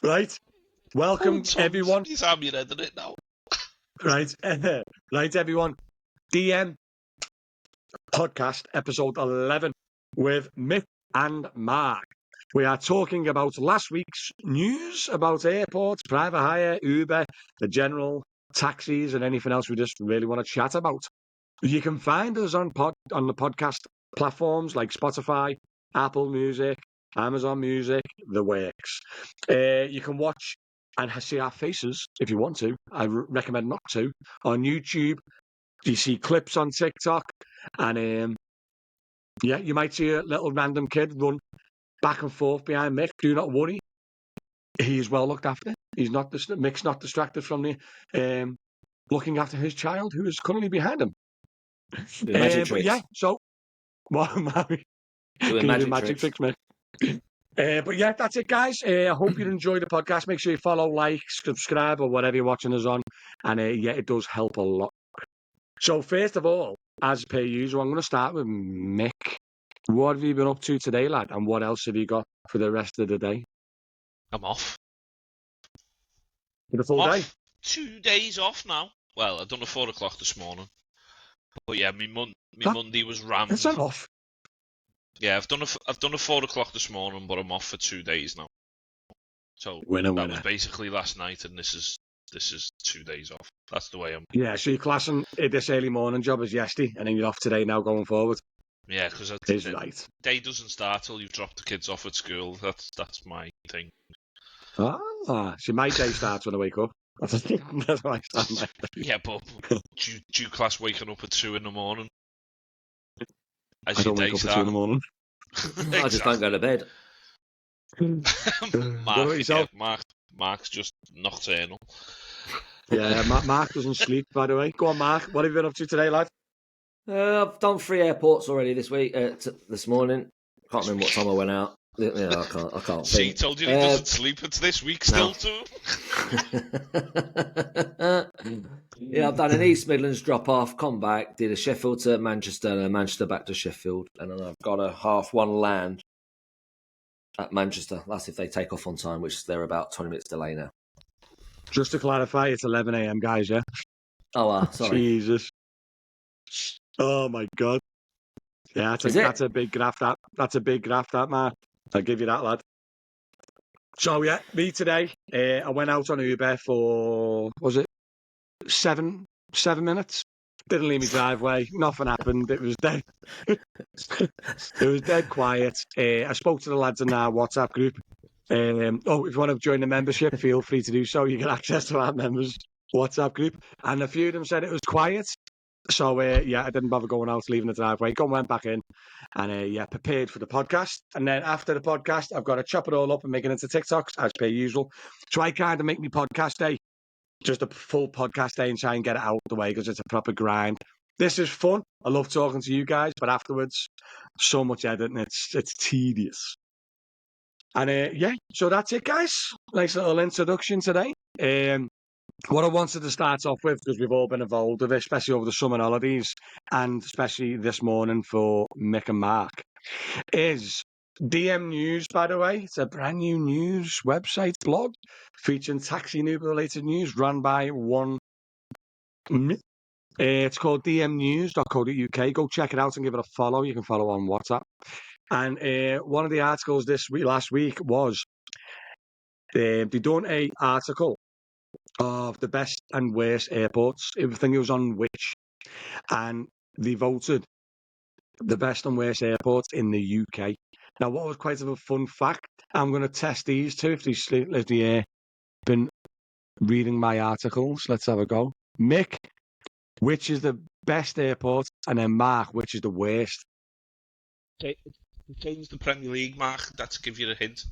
Right. Welcome, everyone. He's having it now. Right. Right, everyone. DM podcast episode 11 with Mick and Mark. We are talking about last week's news about airports, private hire, Uber, the general taxis, and anything else we just really want to chat about. You can find us on the podcast platforms like Spotify, Apple Music, Amazon Music, the works. You can watch and see our faces if you want to. I recommend not to. On YouTube, you see clips on TikTok, and yeah, you might see a little random kid run back and forth behind Mick. Do not worry, he is well looked after. He's not Mick's not distracted from the looking after his child who is currently behind him. Magic tricks. Yeah, so what, Mary? Doing Can you do magic magic tricks. tricks, mate? But yeah, that's it, guys. I hope you enjoy the podcast. Make sure you follow, like, subscribe, or whatever you're watching us on. And yeah, it does help a lot. So first of all, as per usual, I'm going to start with Mick. What have you been up to today, lad? And what else have you got for the rest of the day? I'm off. For the full day? 2 days off now. Well, I've done a 4 o'clock this morning. But yeah, my Monday was rammed. That's not off. Yeah, I've done a 4 o'clock this morning, but I'm off for 2 days now. So Winner. That was basically last night, and this is 2 days off. That's the way I'm. Yeah, so you're classing this early morning job as yesterday, and then you're off today now going forward. Yeah, because Is right. Day doesn't start till you've dropped the kids off at school. That's my thing. Ah, so my day starts when I wake up. That's why I start my day. Yeah, but due class waking up at 2 in the morning. I don't wake up at 2 in the morning. I just don't go to bed. Mark's just nocturnal. Yeah, Mark doesn't sleep, by the way. Go on, Mark. What have you been up to today, lad? I've done 3 airports already this week. This morning, can't remember what time I went out. Yeah, I can't. See, he told you he doesn't sleep. It's this week still too. Yeah, I've done an East Midlands drop off, come back, did a Sheffield to Manchester, and a Manchester back to Sheffield, and then I've got a 1:30 land at Manchester. That's if they take off on time, which they're about 20 minutes delay now. Just to clarify, it's 11 a.m, guys, yeah? Oh, sorry. Jesus. Oh, my God. Yeah, that's a big graph, that. That's a big graph, that, Mark. I'll give you that, lad. So, yeah, me today, I went out on Uber for, was it 7 minutes? Didn't leave my driveway. Nothing happened. It was dead. It was dead quiet. I spoke to the lads in our WhatsApp group. If you want to join the membership, feel free to do so. You get access to our members' WhatsApp group. And a few of them said it was quiet. So, yeah, I didn't bother going out, leaving the driveway. Went back in and, yeah, prepared for the podcast. And then after the podcast, I've got to chop it all up and make it into TikToks, as per usual. So I kind of make my podcast day just a full podcast day and try and get it out of the way because it's a proper grind. This is fun. I love talking to you guys, but afterwards, so much editing, it's tedious. And, yeah, so that's it, guys. Nice little introduction today. What I wanted to start off with, because we've all been involved with it, especially over the summer holidays, and especially this morning for Mick and Mark, is DM News, by the way. It's a brand new news website blog featuring taxi and Uber-related news run by one. It's called dmnews.co.uk. Go check it out and give it a follow. You can follow on WhatsApp. And one of the articles last week was they've done an article of the best and worst airports. Everything was on which, and they voted the best and worst airports in the UK. Now, what was quite a fun fact, I'm going to test these two if they've been reading my articles. Let's have a go. Mick, which is the best airport? And then Mark, which is the worst? Change the Premier League, Mark. That's give you a hint.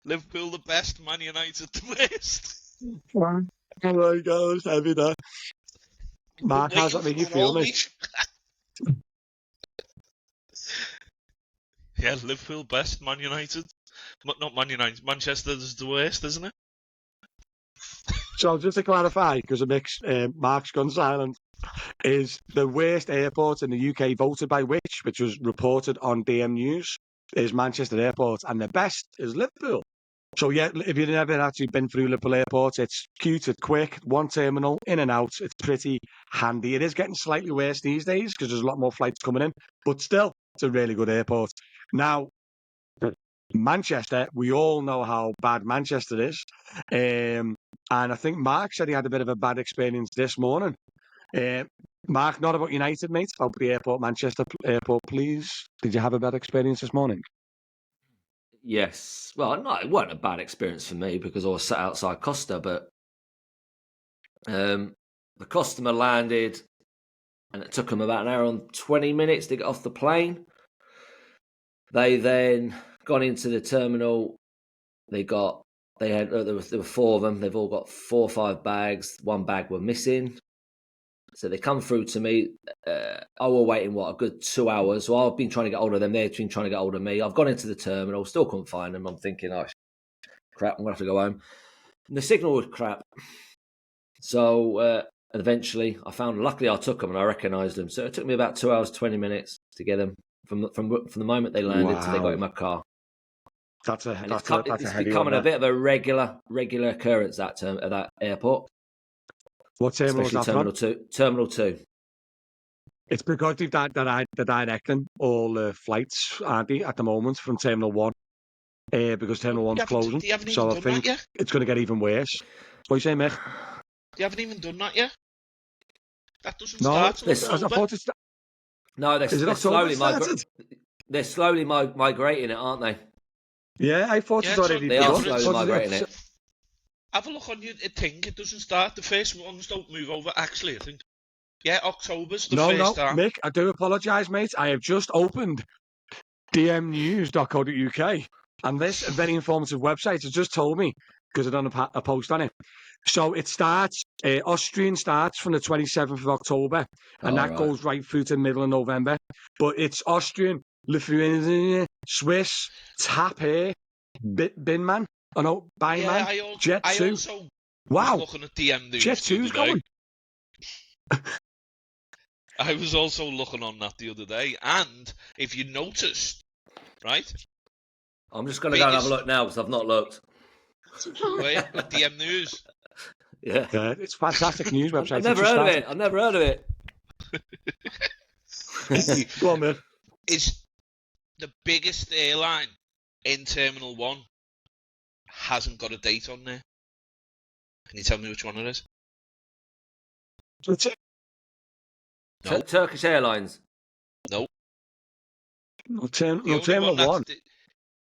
Liverpool the best, Man United the worst. Oh my God, it's heavy that. Mark, how's that make you feel, mate? Yeah, Liverpool best, Man United. Not Man United. Manchester's the worst, isn't it? So just to clarify, because Mark's gone silent, is the worst airport in the UK voted by which was reported on DM News, is Manchester Airport, and the best is Liverpool. So yeah, if you've never actually been through Liverpool Airport, it's cute, it's quick, one terminal, in and out, it's pretty handy. It is getting slightly worse these days because there's a lot more flights coming in, but still, it's a really good airport. Now, Manchester, we all know how bad Manchester is. And I think Mark said he had a bit of a bad experience this morning. Mark, not about United, mate, about the airport, Manchester Airport, please. Did you have a bad experience this morning? Yes. Well, no, it wasn't a bad experience for me because I was sat outside Costa, but the customer landed and it took them about an hour and 20 minutes to get off the plane. They then gone into the terminal. There were 4 of them. They've all got 4 or 5 bags. 1 bag were missing. So they come through to me. I was waiting, a good 2 hours. So I've been trying to get hold of them. They've been trying to get hold of me. I've gone into the terminal, still couldn't find them. I'm thinking, oh, crap, I'm going to have to go home. And the signal was crap. So eventually I found, luckily I took them and I recognised them. So it took me about 2 hours, 20 minutes to get them from the moment they landed till they got in my car. It's becoming a bit of a regular occurrence at that airport. What terminal is that Terminal from? 2. Terminal 2. It's because they're directing all the flights, aren't they, at the moment from Terminal 1? Because Terminal 1's closing. So I think it's going to get even worse. What are you saying, Mick? You haven't even done that yet? That doesn't start till October. No, they're slowly migrating it, aren't they? Yeah, I thought it's already they are slowly migrating it. Have a look on your thing. It doesn't start. The first ones don't move over, actually, I think. Yeah, October's the first time. Mick, I do apologise, mate. I have just opened dmnews.co.uk, and this very informative website has just told me, because I've done a post on it. So it starts, Austrian starts from the 27th of October, and that goes right through to the middle of November. But it's Austrian, Lithuanian, Swiss, TAP Air, Binman, Byman, Jet 2. I also was looking at DM News. Jet 2's going. I was also looking on that the other day, and if you noticed, right? I'm just going to go and have a look now because I've not looked. Wait, at DM News. Yeah, it's a fantastic news website. I've never heard of it. Go on, man. Is the biggest airline in Terminal 1 hasn't got a date on there. Can you tell me which one it is? No. Turkish Airlines. No. Terminal 1.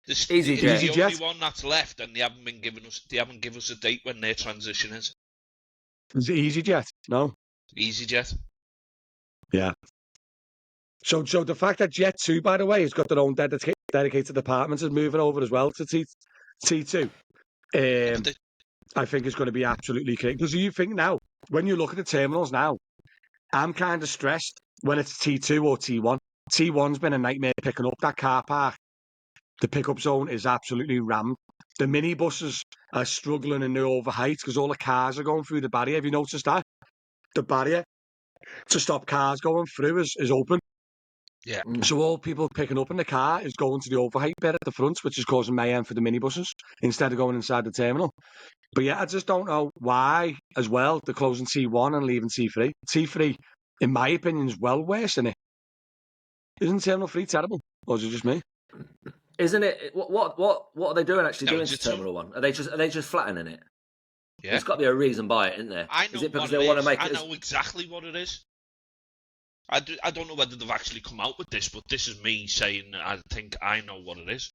EasyJet. The only one that's left, and they haven't given us a date when their transition is. Is it EasyJet? No. EasyJet. Yeah. So the fact that Jet 2, by the way, has got their own dedicated department is moving over as well to T2. I think it's going to be absolutely great. Because you think now, when you look at the terminals now, I'm kind of stressed when it's T2 or T1. T1's been a nightmare picking up that car park. The pickup zone is absolutely rammed. The minibuses are struggling in the overheight because all the cars are going through the barrier. Have you noticed that? The barrier to stop cars going through is open. Yeah. So all people picking up in the car is going to the overheight bit at the front, which is causing mayhem for the minibuses instead of going inside the terminal. But yeah, I just don't know why, as well, they're closing T1 and leaving T3. T3, in my opinion, is well worse than it. Isn't Terminal 3 terrible? Or is it just me? Isn't it? What are they doing doing to Terminal 1? Are they just flattening it? Yeah. There's got to be a reason by it, isn't there? I know is it because what they want to make I it? know exactly what it is. I don't know whether they've actually come out with this, but this is me saying I think I know what it is.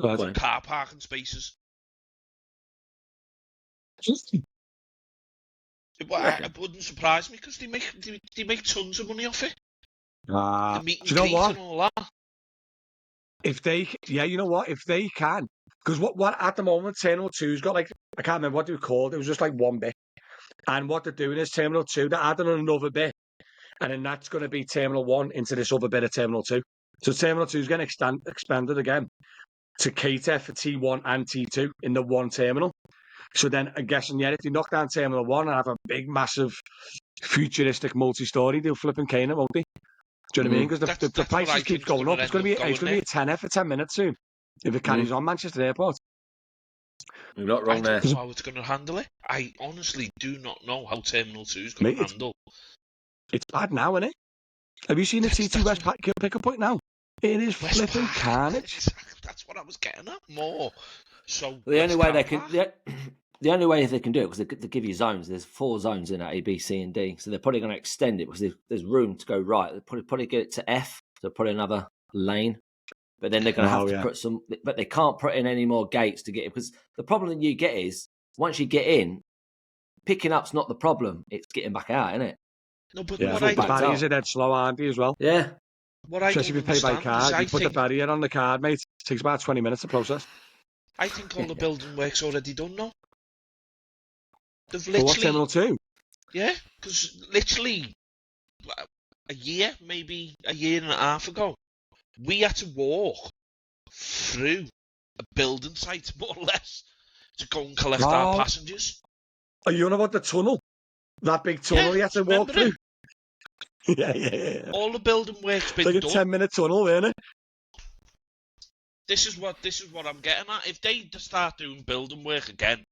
Car parking spaces. It wouldn't surprise me because they make tons of money off it. Do you know what? And all that. If they can, because what at the moment Terminal 2's got, like, I can't remember what they were called. It was just like one bit, and what they're doing is Terminal 2. They're adding another bit, and then that's going to be Terminal 1 into this other bit of Terminal 2. So Terminal 2 is getting expanded again to cater for T1 and T2 in the one terminal. So then I'm guessing, yeah, if they knock down Terminal 1 and have a big, massive, futuristic multi-story, they'll flip and cane it, won't they? Do you know what I mean? Because the prices keep going up. It's going to be a tenner for 10 minutes soon if it carries on Manchester Airport. You're not wrong there. I don't know how it's going to handle it. I honestly do not know how Terminal 2 is going to handle. It's bad now, isn't it? Have you seen the T2 West pick-up point now? It is flipping carnage. That's what I was getting at more. So the only way they can, the only way they can do it, because they give you zones. There's 4 zones in it, A, B, C, and D. So they're probably going to extend it because there's room to go right. They'll probably get it to F. So probably another lane. But then they're going to have to put some. But they can't put in any more gates to get it, because the problem that you get is once you get in, picking up's not the problem. It's getting back out, isn't it? No, but yeah, the barriers are dead slow, aren't they, as well? Yeah. Especially if you pay by card, you put the barrier on the card, mate. It takes about 20 minutes to process. I think all the building work's already done now. They've literally... For what, Terminal 2? Yeah, because literally a year, maybe a year and a half ago, we had to walk through a building site, more or less, to go and collect our passengers. Are you on about the tunnel? That big tunnel you had to walk through? Yeah. All the building work's been done. Like a 10-minute tunnel, isn't it? This is what I'm getting at. If they start doing building work again,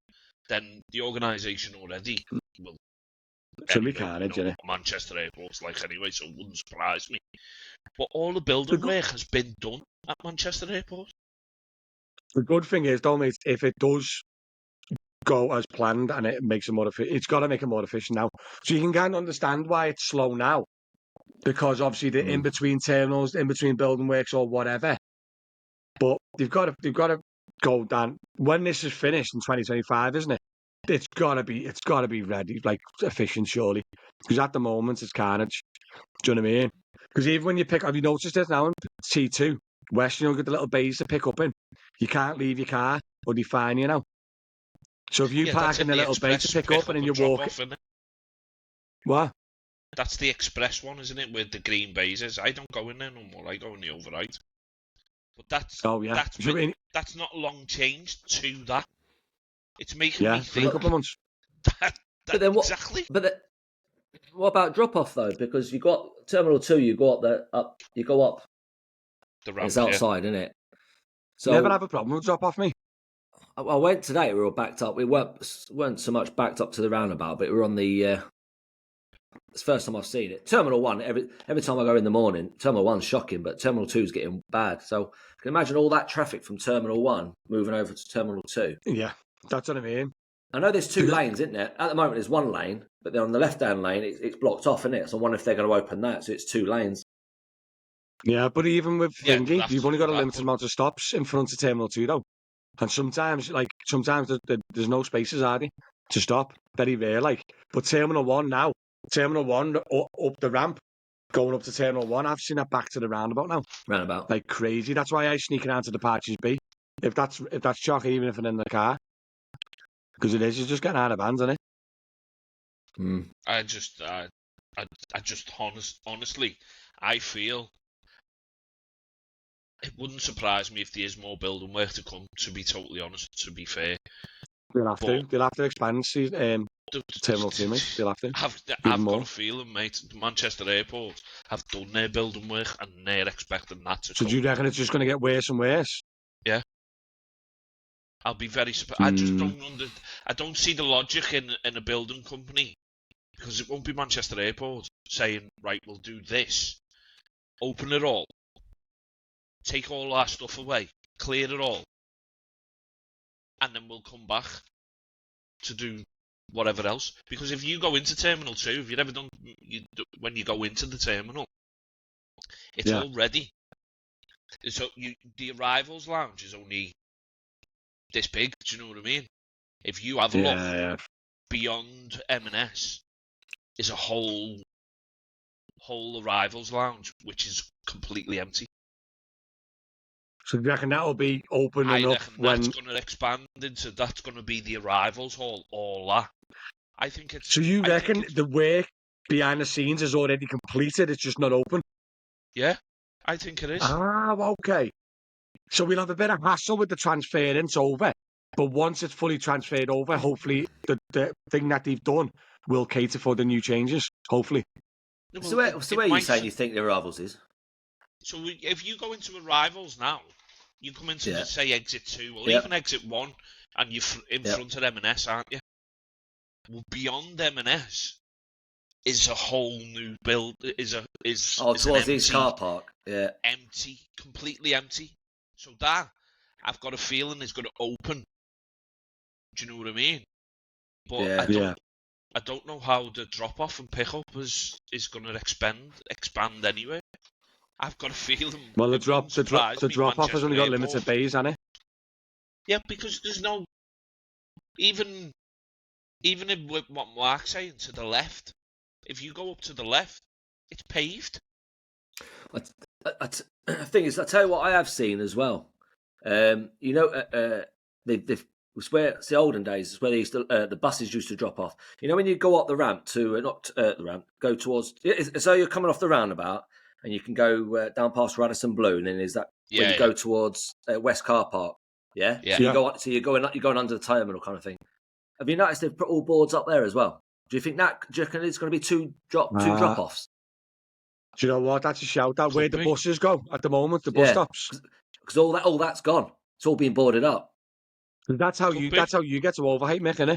then the organisation already will. Should be carnage, isn't it? Manchester Airport's like anyway, so it wouldn't surprise me. But all the building work has been done at Manchester Airport. The good thing is, though, mate, if it does go as planned and it makes it more efficient, it's got to make it more efficient now. So you can kind of understand why it's slow now, because obviously the in between terminals, in between building works or whatever. But they've got to go down when this is finished in 2025, isn't it? It's got to be ready, like efficient, surely. Because at the moment it's carnage. Do you know what I mean? Because even when you pick, have you noticed this now in T2 West? You know, get the little bays to pick up in. You can't leave your car or they fine you now. So if you park in the little bay to pick up and then you walk, what? That's the express one, isn't it? With the green bases. I don't go in there no more. I go in the override. But that's not long changed to that. It's making me think. A couple of months. But then what? Exactly. But what about drop off though? Because you got Terminal 2, you go up. You go up. The ramp, it's outside, isn't it? So never have a problem with drop off, me. I went today. We were all backed up. We weren't so much backed up to the roundabout, but we were on the. It's the first time I've seen it. Terminal 1. Every time I go in the morning, Terminal 1's shocking, but Terminal 2's getting bad. So I can imagine all that traffic from Terminal 1 moving over to Terminal 2. Yeah, that's what I mean. I know there's 2 lanes, isn't there? At the moment, there's 1 lane, but then on the left-hand lane, it's blocked off, isn't it? So I wonder if they're going to open that, so it's 2 lanes. Yeah, but even with thingy, you've only got a limited amount of stops in front of Terminal 2, though. And sometimes there's no spaces, are there, to stop. Very rare, like. But Terminal 1 now, Terminal 1 up the ramp, going up to Terminal 1, I've seen that back to the roundabout now. Roundabout. Like crazy. That's why I sneak around to Departures B. If that's chock, even if I'm in the car. Because it's just getting out of hands, isn't it? I just honestly, I feel it wouldn't surprise me if there is more building work to come, to be totally honest, to be fair. They'll have to expand Terminal 2, mate. They'll have to. I've got a feeling, mate, Manchester Airport have done their building work and they're expecting that to come. So do you reckon it's just going to get worse and worse? Yeah. I'll be very surprised. I don't see the logic in a building company, because it won't be Manchester Airport saying, right, we'll do this, open it all, take all our stuff away, clear it all, and then we'll come back to do whatever else. Because if you go into Terminal 2, if you've ever done, when you go into the terminal, it's all ready. So the arrivals lounge is only this big, do you know what I mean? If you have a look, beyond M&S is a whole arrivals lounge, which is completely empty. So do you reckon that'll be open enough when... that's going to expand into, that's going to be the arrivals hall, all that. I think it's... So you reckon the work behind the scenes is already completed, it's just not open? Yeah, I think it is. Ah, okay. So we'll have a bit of hassle with the transference over, But once it's fully transferred over, hopefully the thing that they've done will cater for the new changes. Hopefully. No, So well, where are you saying you think the Arrivals is? So if you go into Arrivals now, you come into, Yeah. say, exit 2 or Yeah. even exit 1, and you're in front of M&S, aren't you? Well, beyond M&S is a whole new build. Is towards an the empty, East car park. Yeah. empty, completely empty. So that, I've got a feeling, is going to open. Do you know what I mean? But Yeah. I don't know how the drop off and pick up is going to expand anyway. I've got a feeling. Well, the it won't drop surprise me, off has Manchester only got Airport. limited bays, hasn't it? Yeah, because there's no even if what Mark's saying to the left. If you go up to the left, it's paved. The thing is, I tell you what I have seen as well. You know, they've it's where it's the olden days. It's where they used to, the buses used to drop off. You know, when you go up the ramp to not the ramp, go towards. So you're coming off the roundabout, and you can go down past Radisson Blue, and then there's that where you go towards West Car Park. Yeah. Yeah. So you're going under the terminal kind of thing. Have you noticed they've put all boards up there as well? Do you reckon it's going to be two drop offs? Do you know what? That's a shout. That where the buses go at the moment, the bus stops. Because all that's gone. It's all being boarded up. That's how you get to Overhype, Mick, innit?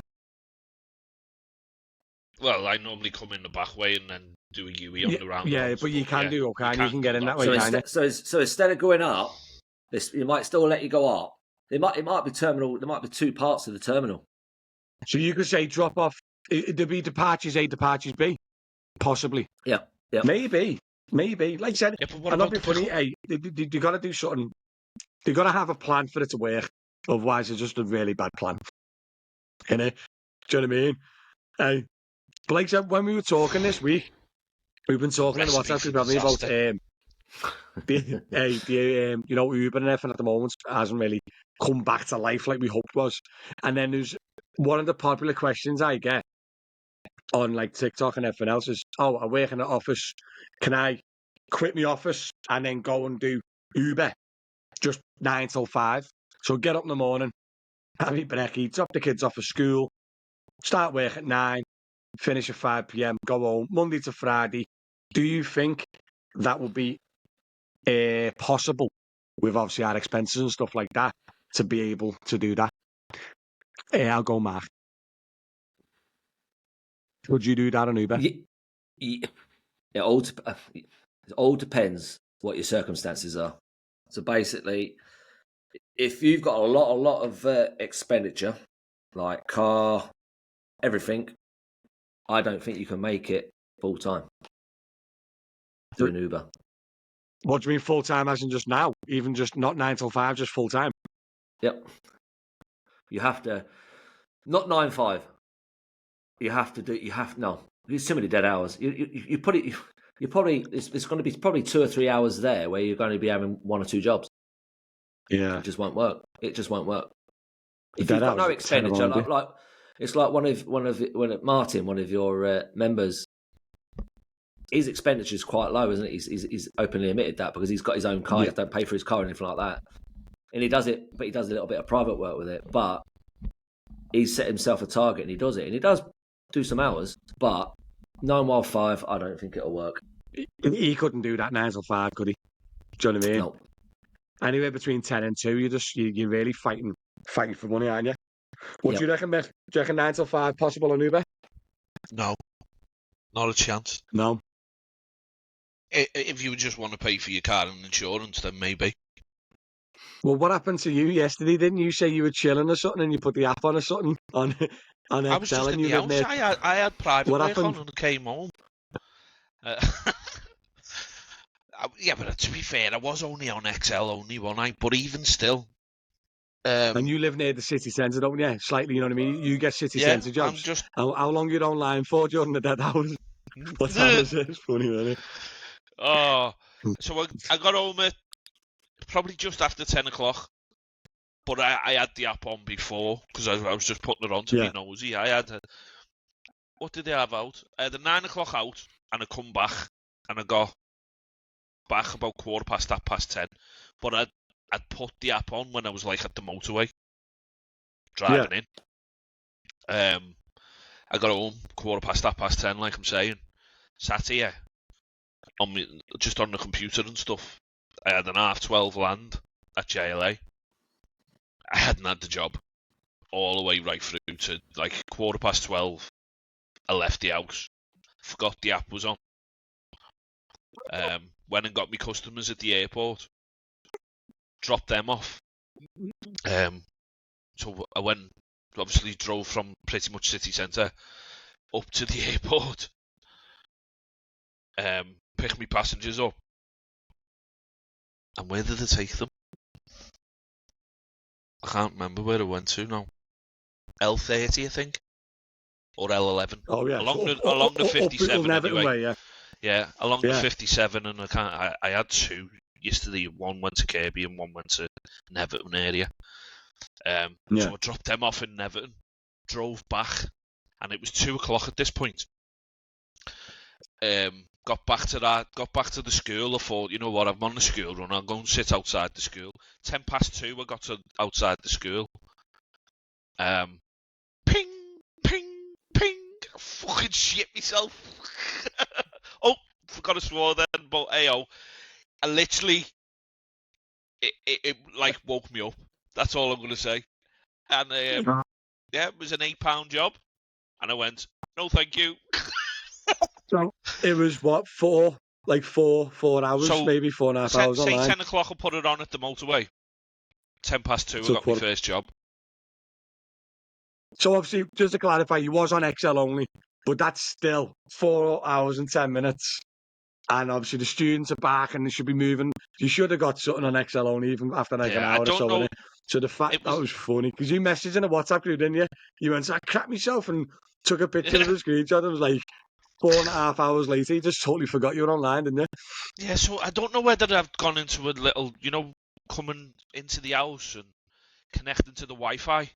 Well, I normally come in the back way and then do a UE on the roundabout. Yeah, but you can do okay. You can get in that way, so instead of going up, you might still let you go up. It might be terminal. There might be two parts of the terminal. So you could say drop off. There'd be departures A, departures B, possibly. Yeah. Maybe. Like I said, but I'm not being funny. Hey, they got to do something. They got to have a plan for it to work. Otherwise, it's just a really bad plan. Innit? Do you know what I mean? Hey, but like I said, when we were talking this week, we've been talking on the WhatsApp group about you know, Uber and everything at the moment hasn't really come back to life like we hoped was. And then there's one of the popular questions I get on like TikTok and everything else is, I work in the office. Can I quit my office and then go and do Uber just 9 till 5? So get up in the morning, have your brekkie, drop the kids off at school, start work at 9, finish at 5 p.m, go home, Monday to Friday. Do you think that would be possible with obviously our expenses and stuff like that to be able to do that? I'll go, Mark. Would you do that on Uber? It all depends what your circumstances are. So basically, if you've got a lot of expenditure, like car, everything, I don't think you can make it full time doing Uber. What do you mean full time as in just now? Even just not 9 till 5, just full time? Yep. You have to, not 9-5. No. There's too many dead hours. You probably it's going to be probably 2 or 3 hours there where you're going to be having 1 or 2 jobs. Yeah, it just won't work. If you've dead got no hours expenditure, like it's like one of Martin, one of your members, his expenditure is quite low, isn't it? He's openly admitted that because he's got his own car. Yeah. He don't pay for his car or anything like that, and he does a little bit of private work with it, but he's set himself a target and he does it, and he does do some hours, but 9 while 5, I don't think it'll work. He couldn't do that 9 till 5, could he? Do you know what I mean? No. Anywhere between 10 and 2, you're really fighting for money, aren't you? What do you reckon, Mick? Do you reckon 9 till 5 possible on Uber? No, not a chance. No. If you just want to pay for your car and insurance, then maybe. Well, what happened to you yesterday? Didn't you say you were chilling or something and you put the app on or something on I was just in the house. I had private what work happened? on and came home. Yeah, but to be fair, I was only on XL only, wasn't I? But even still. And you live near the city centre, don't you? Slightly, you know what I mean? You get city centre jobs. How long are you online for during the dead hours? What time is it? It's funny, isn't it? Oh, so I got home at probably just after 10 o'clock. But I had the app on before because I was just putting it on to be nosy. What did they have out? I had a 9 o'clock out and I come back and I got back about 10:15. But I'd put the app on when I was like at the motorway. driving in. I got home 10:15, like I'm saying. Sat here just on the computer and stuff. I had an 12:30 land at JLA. I hadn't had the job all the way right through to like 12:15. I left the house, forgot the app was on. Went and got me customers at the airport, dropped them off. So I went, obviously drove from pretty much city centre up to the airport. Picked me passengers up. And where did I take them? I can't remember where I went to now. L30, I think, or L11. Oh yeah, along the 57 anyway. Way, yeah. Yeah, along the 57, and I had two yesterday. One went to Kirby and one went to Neverton area. So I dropped them off in Neverton, drove back, and it was 2:00 at this point. Got back to the school. I thought, you know what, I'm on the school run. I'll go and sit outside the school. 2:10, I got outside the school. Ping, ping, ping. I fucking shit myself. Oh, forgot to swear then, but ayo, I literally, it like woke me up. That's all I'm going to say. And yeah, it was an £8 job. And I went, no thank you. So it was what, 4 hours, so, maybe 4.5 hours say online. 10:00 I put it on at the motorway. 2:10 I got my first job. So obviously, just to clarify, you was on XL only, but that's still 4 hours and 10 minutes. And obviously the students are back and they should be moving. You should have got something on XL only even after like an hour or so. Know. So the fact that was funny, because you messaged in a WhatsApp group, didn't you? You went, I cracked myself and took a picture of the screenshot. It was like 4.5 hours later, you just totally forgot you were online, didn't you? Yeah, so I don't know whether I've gone into a little, coming into the house and connecting to the Wi-Fi.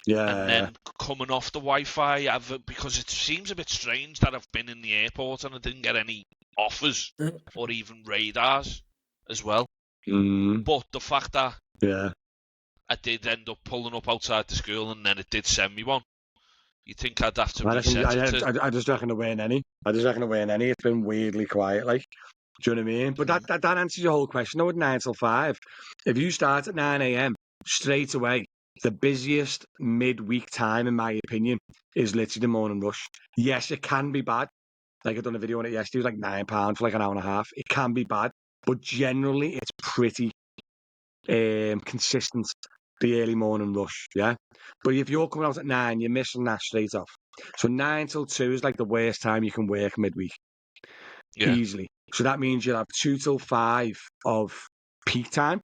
Yeah. And then coming off the Wi-Fi, because it seems a bit strange that I've been in the airport and I didn't get any offers or even radars as well. But the fact that I did end up pulling up outside the school and then it did send me one. You think I'd have to reset it? I just reckon there weren't any. It's been weirdly quiet, like. Do you know what I mean? But that answers your whole question, though, at 9 till 5. If you start at 9 a.m, straight away, the busiest midweek time, in my opinion, is literally the morning rush. Yes, it can be bad. Like, I done a video on it yesterday. It was like £9 for like an hour and a half. It can be bad. But generally, it's pretty consistent, the early morning rush, yeah? But if you're coming out at 9, you're missing that straight off. So 9 till 2 is like the worst time you can work midweek. Yeah. Easily. So that means you'll have 2 till 5 of peak time.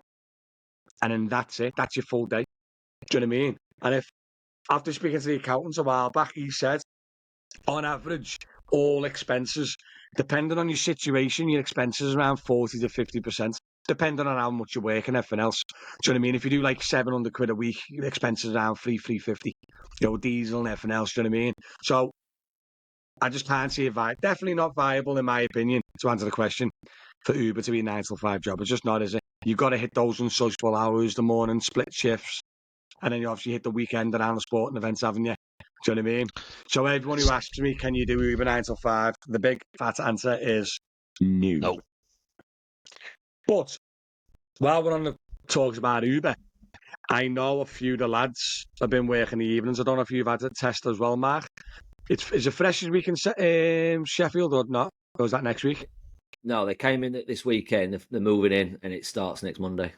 And then that's it. That's your full day. Do you know what I mean? And if, after speaking to the accountant a while back, he said, on average, all expenses, depending on your situation, your expenses around 40 to 50%, depending on how much you work and everything else. Do you know what I mean? If you do like £700 a week, your expenses around £350, diesel and everything else. Do you know what I mean? So I just can't see it definitely not viable, in my opinion, to answer the question, for Uber to be a 9 till 5 job. It's just not, is it? You've got to hit those unsociable hours, the morning, split shifts. And then you obviously hit the weekend around the sporting events, haven't you? Do you know what I mean? So everyone who asks me, can you do Uber 9 till 5? The big fat answer is no. But while we're on the talks about Uber, I know a few of the lads have been working the evenings. I don't know if you've had a test as well, Mark. Is it Freshers Week in Sheffield or not? Or is that next week? No, they came in this weekend. They're moving in, and it starts next Monday.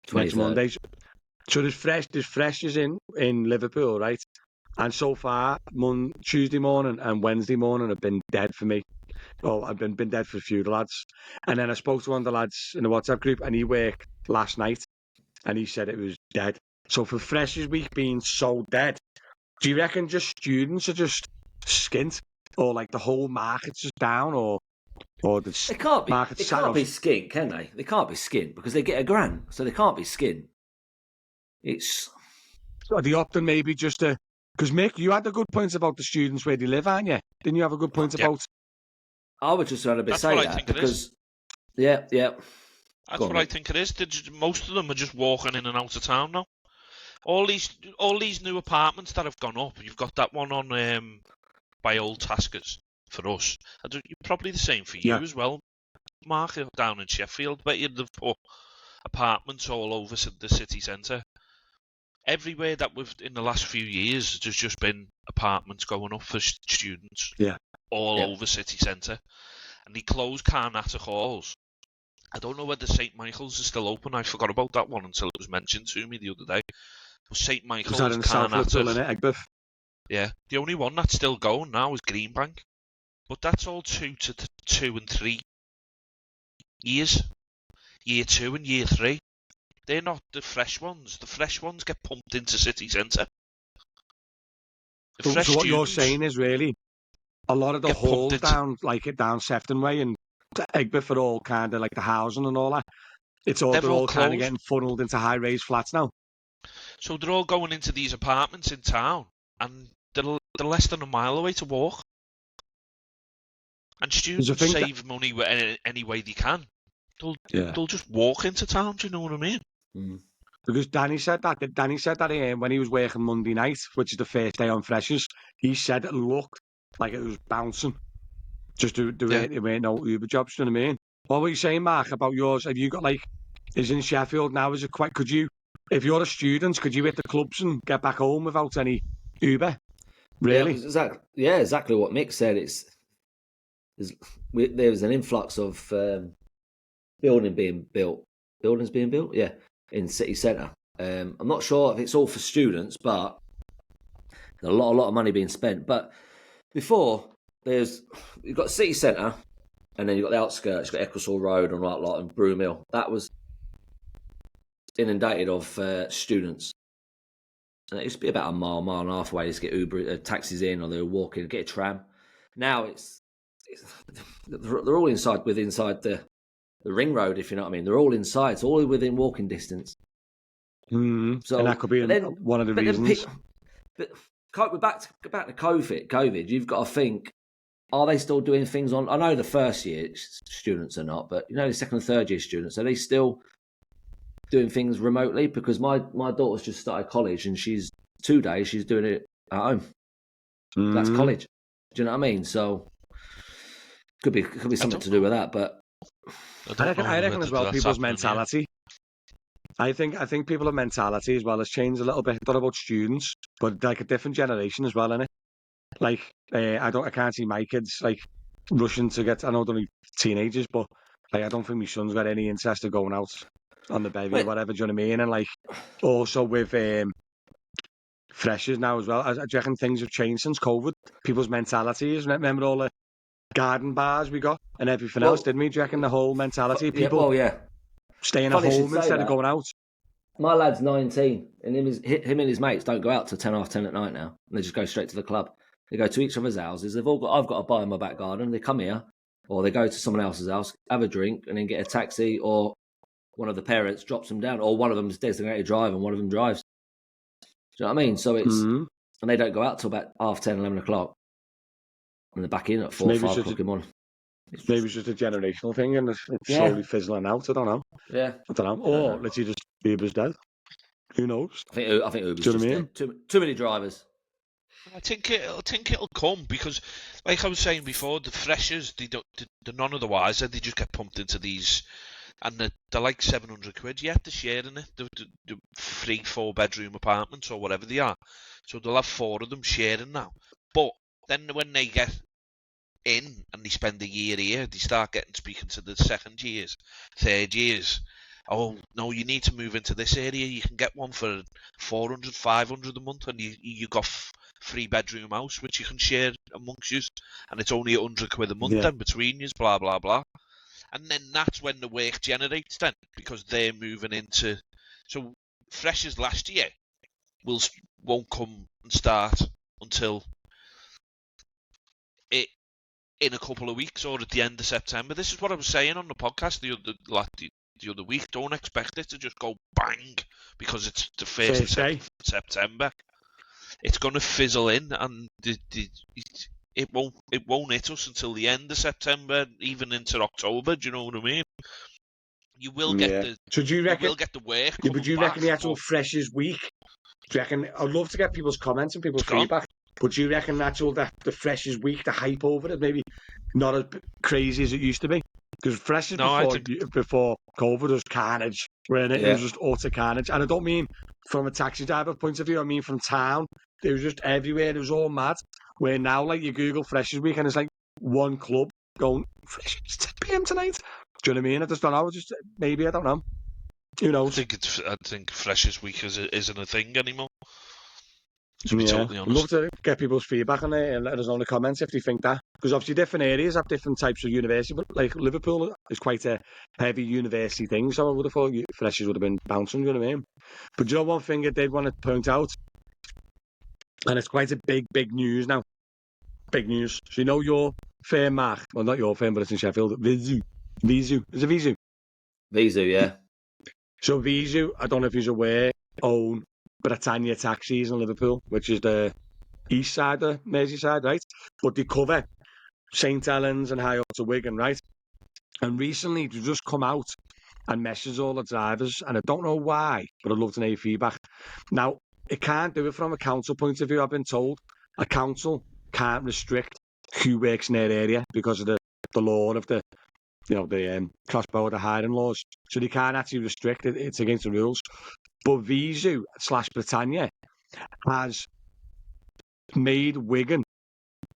23rd. Next Monday. So there's freshers in Liverpool, right? And so far, Tuesday morning and Wednesday morning have been dead for me. Oh, I've been dead for a few of the lads. And then I spoke to one of the lads in the WhatsApp group, and he worked last night, and he said it was dead. So for Freshers Week being so dead, do you reckon just students are just skint, or like the whole market's just down, or the market's It can't be skint, can they? They can't be skint because they get £1,000, so they can't be skint. So the Upton maybe just because Mick, you had a good point about the students where they live, aren't you? Didn't you have a good point about? I would just rather say that because yeah. That's what I think it is. Most of them are just walking in and out of town now. all these new apartments that have gone up. You've got that one on by Old Taskers for us. Probably the same for you as well, Mark, down in Sheffield. But you'd have put apartments all over the city centre. Everywhere that we've in the last few years, there's just been apartments going up for students. All over city centre, and they closed Carnatic Halls. I don't know whether St Michael's is still open. I forgot about that one until it was mentioned to me the other day. St Michael's, Carnatic. Yeah, the only one that's still going now is Greenbank, but that's all 2 and 3 years. Year 2 and year 3. They're not the fresh ones. The fresh ones get pumped into city centre. So what you're saying is really a lot of the halls down Sefton Way and Egbert for all kind of like the housing and all that. They're all kind of getting funneled into high-rise flats now. So they're all going into these apartments in town, and they're less than a mile away to walk. And students save money any way they can. They'll just walk into town. Do you know what I mean? Mm. Because Danny said that when he was working Monday night, which is the first day on Freshers, he said it looked like it was bouncing. Just it weren't no Uber jobs, you know what I mean? What were you saying, Mark, about yours? Have you got is in Sheffield now, is it quite, if you're a student, could you hit the clubs and get back home without any Uber? Really? Exactly what Mick said. There's an influx of buildings being built, in city centre. I'm not sure if it's all for students, but there's a lot of money being spent. But before, you've got city centre, and then you've got the outskirts, you've got Ecclesall Road and right lot and Broom Hill. That was inundated of students. And it used to be about a mile and a half away to get Uber taxis in, or they were walking, get a tram. Now they're all inside the ring road, if you know what I mean. They're all inside. It's all within walking distance. So, and that could be one of the reasons. But back to COVID, you've got to think, are they still doing things on... I know the first year students are not, but the second and third year students, are they still doing things remotely? Because my daughter's just started college, and she's 2 days, she's doing it at home. That's college. Do you know what I mean? So could be something to do with that, but... I reckon as well, people's mentality. I think people's mentality as well has changed a little bit. Not about students, but like a different generation as well, innit? Like, I can't see my kids rushing to get. I know they're only teenagers, but I don't think my son's got any interest in going out on the bevy or whatever. Do you know what I mean? And also with freshers now as well. I reckon things have changed since COVID. People's mentalities. Remember all the garden bars we got and everything else, didn't we? Do you reckon the whole mentality of people staying at home instead of going out? My lad's 19, and him and his mates don't go out till 10 after 10 at night now. They just go straight to the club. They go to each other's houses. I've got a bar in my back garden. They come here, or they go to someone else's house, have a drink, and then get a taxi, or one of the parents drops them down, or one of them's designated drive and one of them drives. Do you know what I mean? So it's and they don't go out till about 10, 11 o'clock. And they're back in at 4 or 5 o'clock in the morning. Maybe it's just a generational thing and it's slowly fizzling out. I don't know. Yeah. I don't know. Or literally just Uber's dead. Who knows? I think Uber's just dead. Too many drivers. I think it'll come because, like I was saying before, the freshers, they're none of the wiser. They just get pumped into these, and they're like 700 quid. Yeah, they're sharing it. The 3-4 bedroom apartments or whatever they are. So they'll have 4 of them sharing now. But then when they get in and they spend a year here, they start speaking to the second years, third years. Oh, no, you need to move into this area. You can get one for 400, 500 a month, and you got 3-bedroom house, which you can share amongst you, and it's only 100 quid a month then between you, blah, blah, blah. And then that's when the work generates then, because they're moving into... So freshers last year won't come and start until in a couple of weeks or at the end of September. This is what I was saying on the podcast the other week. Don't expect it to just go bang because it's the 1st of September. It's going to fizzle in, and it won't hit us until the end of September, even into October. Do you know what I mean? You will get the. So do you reckon? You will get the work. Yeah, but do you reckon the actual freshers week Do you reckon? I'd love to get people's comments and people's It's gone. feedback. But do you reckon the Freshers week, the hype over it, maybe not as crazy as it used to be? Because Freshers before COVID was carnage, when it was just utter carnage. And I don't mean from a taxi driver point of view. I mean from town. It was just everywhere. It was all mad. Where now, like, you Google Freshers week and it's like one club going, Freshers 10 p.m. tonight. Do you know what I mean? I just don't know. Maybe, I don't know. Who knows? I think Freshers Week isn't a thing anymore. To be totally honest. I'd love to get people's feedback on it and let us know in the comments if they think that. Because obviously different areas have different types of university. But like Liverpool is quite a heavy university thing, so I would have thought Freshers would have been bouncing, you know what I mean? But you know one thing I did want to point out, and it's quite a big news now. Big news. So you know your firm, Mark, well not your firm, but it's in Sheffield, Vizu. Is it Vizu? Vizu, yeah. So Vizu, I don't know if you're aware, own Britannia Taxis in Liverpool, which is the east side of Merseyside, right? But they cover St Helens and high up to Wigan, right? And recently they just come out and message all the drivers, and I don't know why, but I'd love to know your feedback. Now, it can't do it from a council point of view, I've been told. A council can't restrict who works in their area because of the law of the cross-border hiring laws. So they can't actually restrict it. It's against the rules. But Vizu/Britannia has made Wigan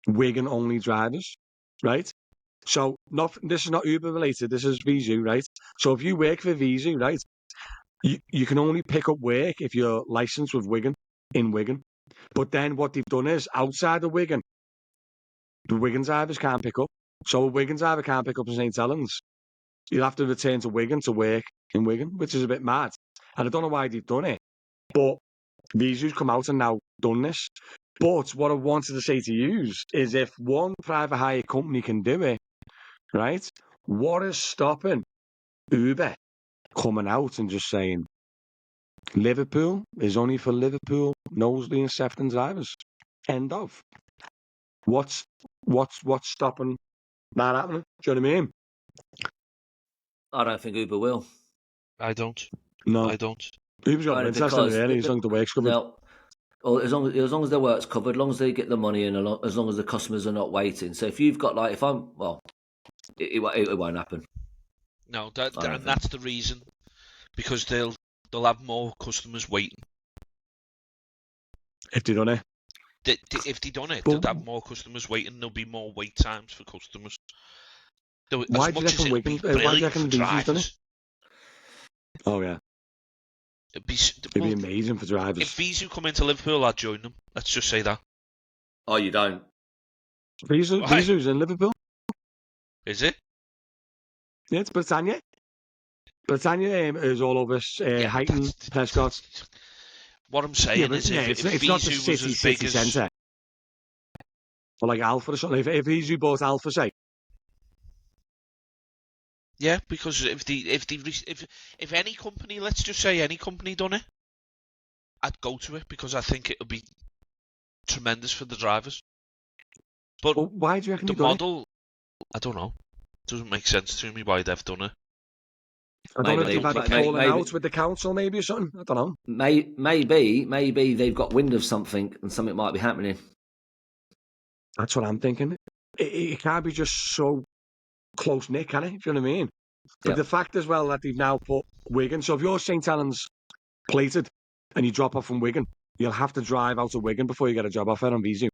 only drivers, right? So this is not Uber related. This is Vizu, right? So if you work for Vizu, right, you can only pick up work if you're licensed with Wigan in Wigan. But then what they've done is outside of Wigan, the Wigan drivers can't pick up. So a Wigan driver can't pick up in St Helens. You'll have to return to Wigan to work in Wigan, which is a bit mad. And I don't know why they've done it. But Vizu's come out and now done this. But what I wanted to say to you is if one private hire company can do it, right, what is stopping Uber coming out and just saying, Liverpool is only for Liverpool, Knowsley and Sefton drivers. End of. What's stopping that happening? Do you know what I mean? I don't think Uber will. I don't. No. I don't. Uber's got an interest in it, really, as long as the work's covered. Well, as long as their work's covered, as long as they get the money and as long as the customers are not waiting. So if you've got it won't happen. No, that's the reason. Because they'll have more customers waiting. If they done it. If they done it, they'll have more customers waiting. There'll be more wait times for customers. Why do you reckon Vizu's done it? Oh, yeah. It'd be amazing for drivers. If Vizu come into Liverpool, I'd join them. Let's just say that. Oh, you don't? Vizu's in Liverpool. Is it? Yeah, it's Britannia. Britannia is all over Highton, Prescott. What I'm saying is if it's not the city centre. Or like Alpha or something. If Vizu bought Alpha, say. Yeah, because if any company, let's just say any company done it, I'd go to it because I think it'll be tremendous for the drivers. But why do you reckon the model? I don't know. It doesn't make sense to me why they've done it. I don't know if they've had a falling out with the council, maybe or something. I don't know. Maybe they've got wind of something and something might be happening. That's what I'm thinking. It can't be just so close knit, can it? Do you know what I mean? But the fact as well that they've now put Wigan. So if you're St Helens plated and you drop off from Wigan, you'll have to drive out of Wigan before you get a job offer on Vizu.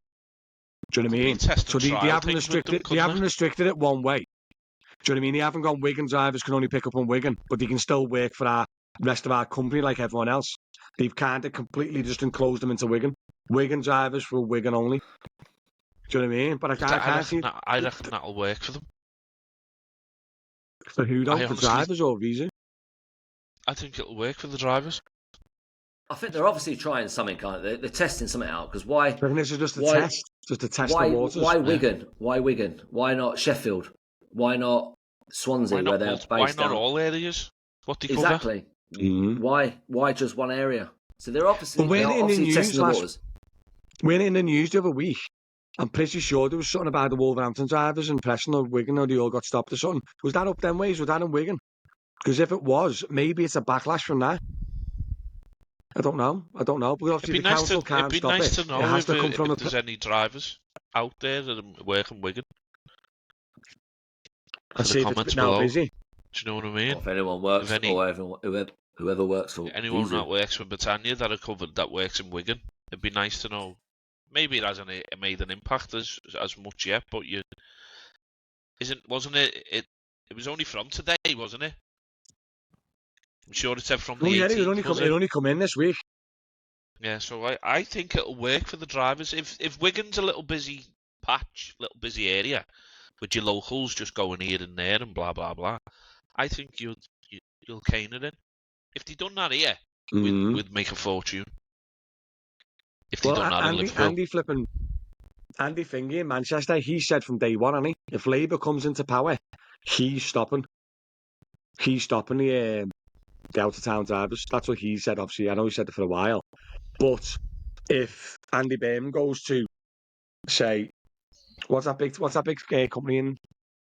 Do you know what I mean? So they haven't restricted it one way. Do you know what I mean? They haven't gone Wigan drivers can only pick up on Wigan, but they can still work for our rest of our company like everyone else. They've kind of completely just enclosed them into Wigan. Wigan drivers for Wigan only. Do you know what I mean? But I reckon that'll work for them. For who though? For drivers or Vizu? I think it'll work for the drivers. I think they're obviously trying something, aren't they? They're testing something out, because why... I think this is just a test. Just to test the waters. Why Wigan? Yeah. Why Wigan? Why not Sheffield? Why not Swansea, where they're based? Why not all areas? What do you cover? Exactly. Mm-hmm. Why just one area? So they're obviously, testing the waters. When in the news the other week, I'm pretty sure there was something about the Wolverhampton drivers and Preston or Wigan, or they all got stopped or something. Was that up them ways? Was that in Wigan? Because if it was, maybe it's a backlash from that. I don't know. But obviously the council can't it'd be stop nice it. to know It has if, to come from if there's any drivers out there that are working Wigan. I'll For see the if it's comments now below. busy. Do you know what I mean? Or if anyone works, If any- or whoever works for Anyone Easy. that works for Britannia that are covered that works in Wigan, it'd be nice to know. Maybe it hasn't made an impact as much yet, but wasn't it? It was only from today, wasn't it? I'm sure it said from the 18th. It only come in this week. Yeah, so I think it'll work for the drivers. If Wigan's a little busy patch, little busy area, with your locals just going here and there and blah blah blah, I think you'll cane it in. If they done that here, we'd make a fortune. If they done that in Liverpool. Andy Fingy in Manchester, he said from day one, hasn't he? If Labour comes into power, he's stopping the out of town drivers. That's what he said. Obviously, I know he said it for a while. But if Andy Birmingham goes to say, what's that big company in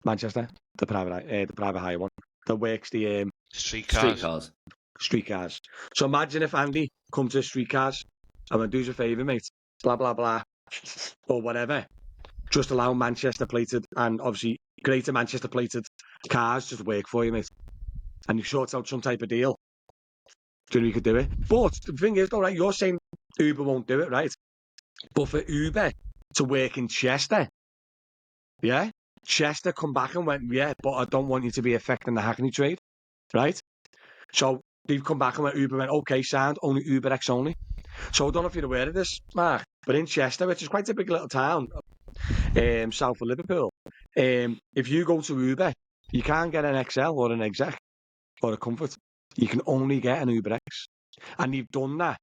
Manchester? The private hire one that works the Streetcars. Streetcars. So imagine if Andy comes to streetcars and went, do us a favour, mate, blah blah blah, or whatever. Just allow Manchester plated and obviously Greater Manchester plated cars just work for you, mate. And you sort out some type of deal. Do you know you could do it? But the thing is, though, right, you're saying Uber won't do it, right? But for Uber to work in Chester, yeah? Chester come back and went, yeah, but I don't want you to be affecting the hackney trade, right? So they've come back and went, Uber went, okay, sound, only UberX only. So I don't know if you're aware of this, Mark, but in Chester, which is quite a big little town, south of Liverpool, if you go to Uber, you can't get an XL or an exec or a comfort. You can only get an UberX. And you've done that.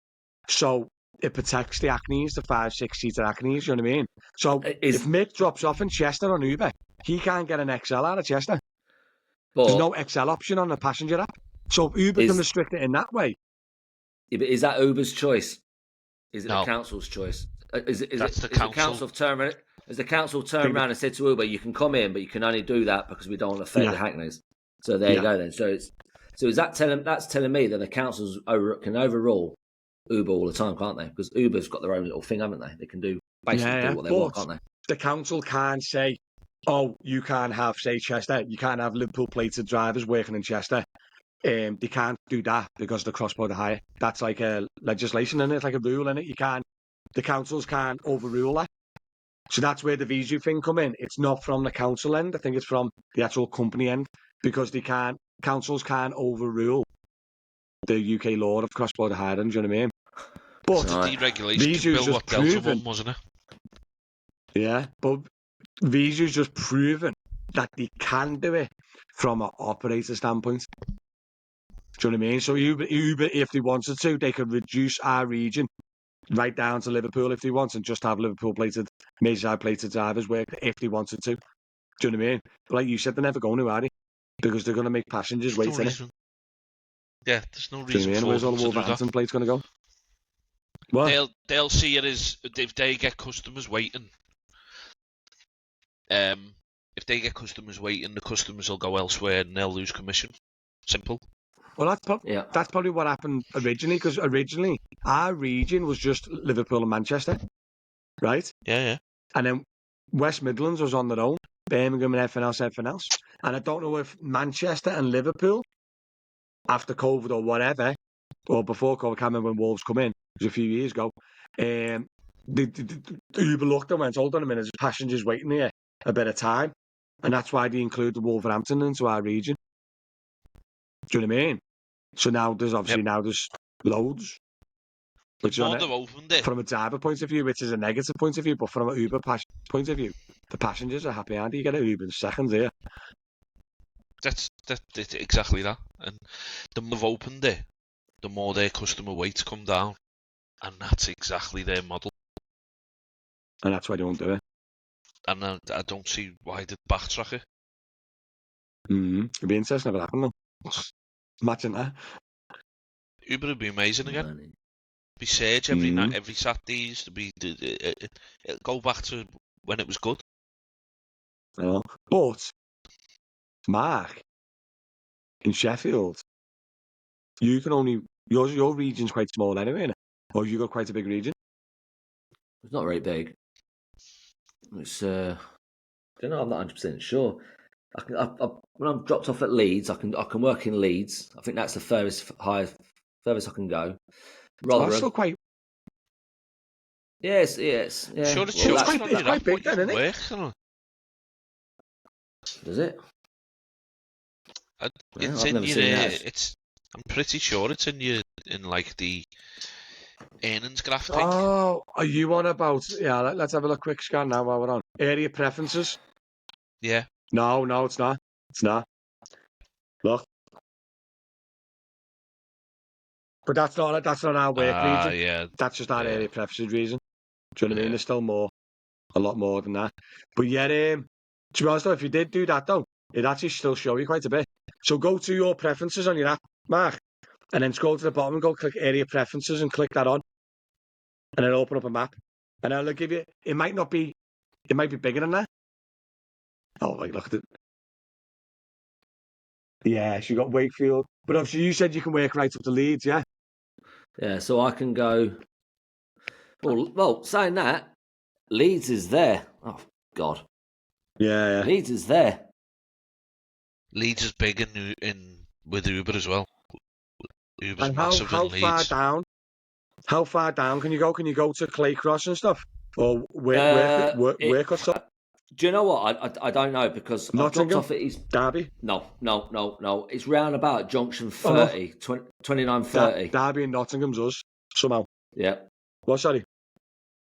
So it protects the Hackneys, the 5-6-seater Hackneys, you know what I mean? So if Mick drops off in Chester on Uber, he can't get an XL out of Chester. There's no XL option on the passenger app. So if Uber can restrict it in that way. Yeah, but is that Uber's choice? Is it No. the council's choice? Is the council turned around and said to Uber, you can come in, but you can only do that because we don't want to affect the Hackneys. So there you go then. So is that telling me that the councils can overrule Uber all the time, can't they? Because Uber's got their own little thing, haven't they? They can do basically do what they want, can't they? The council can't say, oh, you can't have, say, Chester, you can't have Liverpool plated drivers working in Chester. They can't do that because of the cross-border hire. That's like a legislation in it, like a rule in it. The councils can't overrule that. So that's where the Visu thing come in. It's not from the council end. I think it's from the actual company end because councils can't overrule the UK law of cross-border hiring. Do you know what I mean? But the deregulation bill, what Delta won, wasn't it? Yeah, but Visu's just proven that they can do it from an operator standpoint. Do you know what I mean? So Uber, if they wanted to, they could reduce our region right down to Liverpool if they want and just have Liverpool plated, Merseyside plated drivers work if they wanted to. Do you know what I mean? But like you said, they're never going to, are they? Because they're going to make passengers wait in it. Yeah, there's no reason for Where's them all the to do Wolverhampton that. plates going to go? What? They'll see it as if they get customers waiting. If they get customers waiting, the customers will go elsewhere and they'll lose commission. Simple. Well, that's probably what happened originally, because originally our region was just Liverpool and Manchester, right? Yeah. And then West Midlands was on their own, Birmingham and everything else. And I don't know if Manchester and Liverpool, after COVID or whatever, or before COVID, I can't remember when Wolves come in, it was a few years ago, the Uber looked and went, hold on a minute, there's passengers waiting here a bit of time. And that's why they included Wolverhampton into our region. Do you know what I mean? So now there's loads. Which from a driver point of view, which is a negative point of view, but from an Uber point of view, the passengers are happy, aren't they? You get an Uber in seconds here. That's exactly that. And the more they've opened it, the more their customer waits come down. And that's exactly their model. And that's why they won't do it. And I don't see why they'd backtrack it. It'd be interesting if it happened though. Imagine that. Uber would be amazing again. Be surge every night, every Saturdays. It'll go back to when it was good. But Mark, in Sheffield, you can only Your region's quite small anyway, innit? Or you got quite a big region. It's not very big. It's I don't know. I'm not 100% sure. When I'm dropped off at Leeds, I can work in Leeds. I think that's the furthest I can go. Well, that's still quite. Yes. Yeah. I'm sure it Well, shows quite- on it's your quite app big what you then, can isn't it? work, isn't it? Does it? It's I've in never your. seen that. It's. I'm pretty sure it's in like the earnings graph thing. Oh, are you on about? Yeah, let's have a look. Quick scan now while we're on. Area preferences. Yeah. No, it's not. It's not. Look. But that's not our work region. Yeah. That's just our Yeah. area preferences region. Do you know what I mean? Yeah. There's still a lot more than that. But yeah, to be honest though, if you did do that though, it'd actually still show you quite a bit. So go to your preferences on your app, Mark, and then scroll to the bottom and go click area preferences and click that on. And it'll open up a map. And it'll give you, it might be bigger than that. Oh, like, look at it. Yeah, so you got Wakefield. But obviously you said you can work right up to Leeds, yeah? Yeah, so I can go. Well, saying that, Leeds is there. Oh God, Yeah. Leeds is there. Leeds is big in with Uber as well. Uber's And massive how in far Leeds. down? How far down can you go? Can you go to Clay Cross and stuff? Or work or stuff? Do you know what? I don't know because I dropped Nottingham? off at his. Derby? No. It's round about junction 30, 29, 30. Derby and Nottingham's us, somehow. Yeah. What, sorry?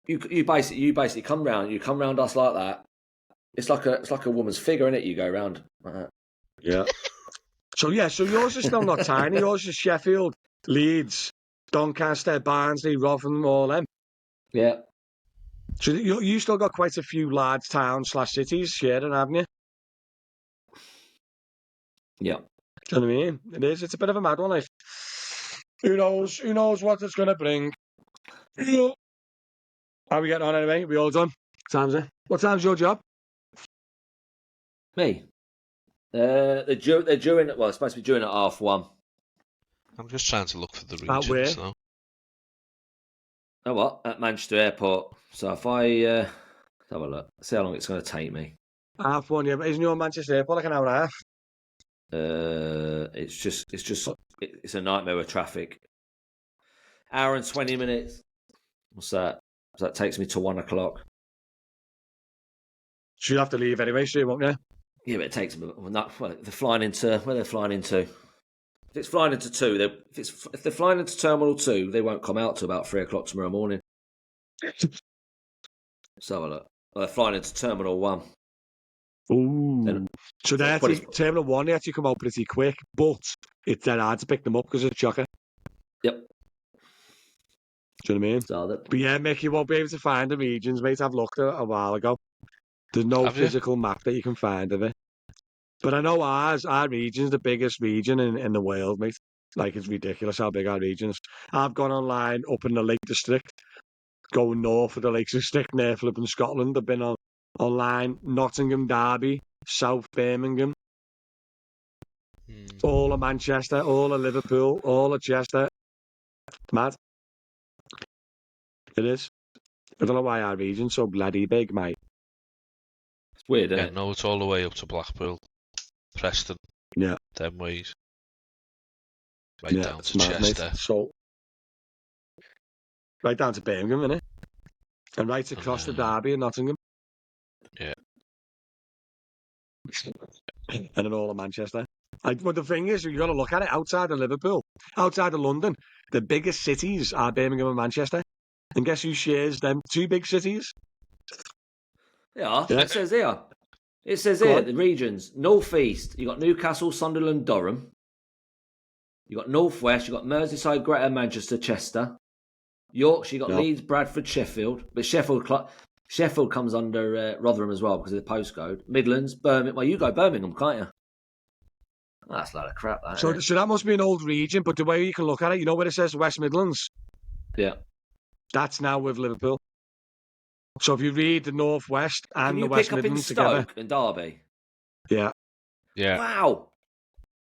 You basically come round. You come round us like that. It's like a woman's figure, innit? You go round like that. Yeah. So yours is still not tiny. Yours is Sheffield, Leeds, Doncaster, Barnsley, Rotherham, all them. Yeah. So you still got quite a few large towns / cities sharing, haven't you? Yeah. Do you know what I mean? It is. It's a bit of a mad one. Like, who knows? Who knows what it's going to bring? How are we getting on anyway? We all done? What time's your job? Me. They're during. Well, it's supposed to be during at 1:30. I'm just trying to look for the At where? regions now. Oh, what? At Manchester Airport. So if I have a look, see how long it's going to take me. 1:30, yeah. But isn't your Manchester Airport like an hour and a half? It's a nightmare with traffic. Hour and 20 minutes. What's that? So that takes me to 1:00. So you'll have to leave anyway, so you won't, yeah? Yeah, but it takes them. They're flying into where they're flying into. If it's flying into 2, if they're flying into Terminal 2, they won't come out till about 3:00 tomorrow morning. So have a look. Well, they're flying into Terminal 1. Ooh. So Terminal 1, they actually come out pretty quick, but it's dead hard to pick them up because it's chocker. Yep. Do you know what I mean? But yeah, Mick, you won't be able to find the regions, mate. I've looked a while ago. There's no physical map that you can find of it. But I know our region's the biggest region in the world, mate. Like, it's ridiculous how big our region is. I've gone online up in the Lake District, going north of the Lake District, near flipping Scotland. I've been online, Nottingham, Derby, South Birmingham, all of Manchester, all of Liverpool, all of Chester. Mad. It is. I don't know why our region's so bloody big, mate. It's weird, isn't Yeah, it? no, it's all the way up to Blackpool, Preston. Yeah. Them ways. Right down to mad, Chester. Mate. So, right down to Birmingham, innit? And right across to Derby and Nottingham. Yeah. And then all of Manchester. But the thing is, you got to look at it outside of Liverpool, outside of London. The biggest cities are Birmingham and Manchester. And guess who shares them 2 big cities? Yeah. It says here. The regions. North East, you got Newcastle, Sunderland, Durham. You got North West, you got Merseyside, Greater Manchester, Chester. Yorkshire, you got Leeds, Bradford, Sheffield. But Sheffield comes under Rotherham as well because of the postcode. Midlands, Birmingham. Well, you go Birmingham, can't you? Oh, that's a lot of crap, that. So that must be an old region, but the way you can look at it, you know where it says West Midlands? Yeah. That's now with Liverpool. So if you read the North West and the West Midlands together. Stoke and Derby? Yeah. Yeah. Wow.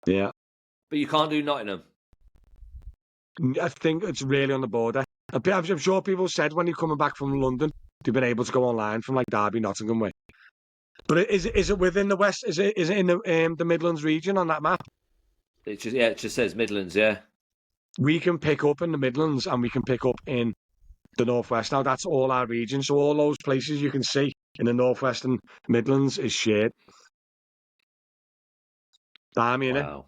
Yeah. But you can't do Nottingham. I think it's really on the border. I'm sure people said when you're coming back from London, they've been able to go online from like Derby, Nottingham way. But is it within the West? Is it in the Midlands region on that map? It just says Midlands, yeah. We can pick up in the Midlands and we can pick up in the Northwest. Now that's all our region. So all those places you can see in the Northwest and Midlands is shared. Damn, you know. Wow.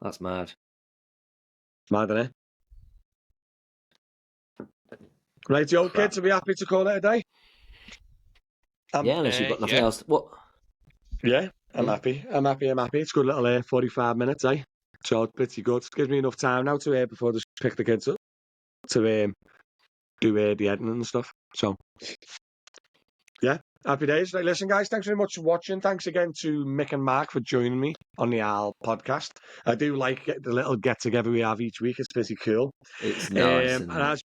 That's mad. Mad, isn't it? Right, yo, kids, are we happy to call it a day? Yeah, unless you've got nothing else. What? Yeah, I'm happy. I'm happy. It's a good little 45 minutes, eh? So it's pretty good. Gives me enough time now to before just pick the kids up to do the editing and stuff. So yeah, happy days. Right, listen, guys, thanks very much for watching. Thanks again to Mick and Mark for joining me on the Al podcast. I do like the little get together we have each week. It's pretty cool. It's nice. And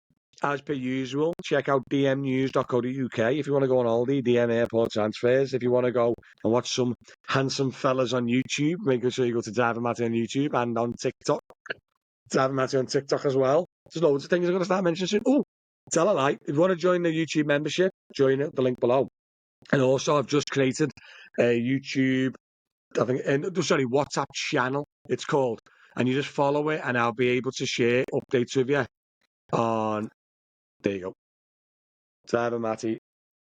as per usual, check out dmnews.co.uk if you want to go on holiday, DM airport transfers. If you want to go and watch some handsome fellas on YouTube, make sure you go to Driver Matty on YouTube and on TikTok. Driver Matty on TikTok as well. There's loads of things I'm going to start mentioning soon. Oh, tell a lie. If you want to join the YouTube membership, join it, the link below. And also, I've just created a YouTube, WhatsApp channel, it's called. And you just follow it and I'll be able to share updates with you on... There you go. Driver Matty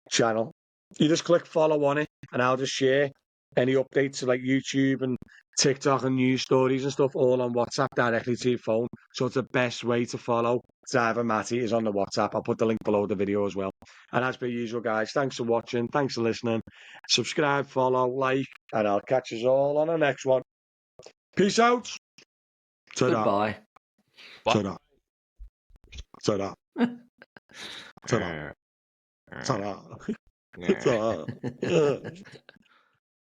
channel. You just click follow on it, and I'll just share any updates to like YouTube and TikTok and news stories and stuff all on WhatsApp directly to your phone. So it's the best way to follow Driver Matty is on the WhatsApp. I'll put the link below the video as well. And as per usual, guys, thanks for watching. Thanks for listening. Subscribe, follow, like, and I'll catch us all on the next one. Peace out. Goodbye. Ta-da. Ta-da. Ta-da. Ta-da. Ta-da.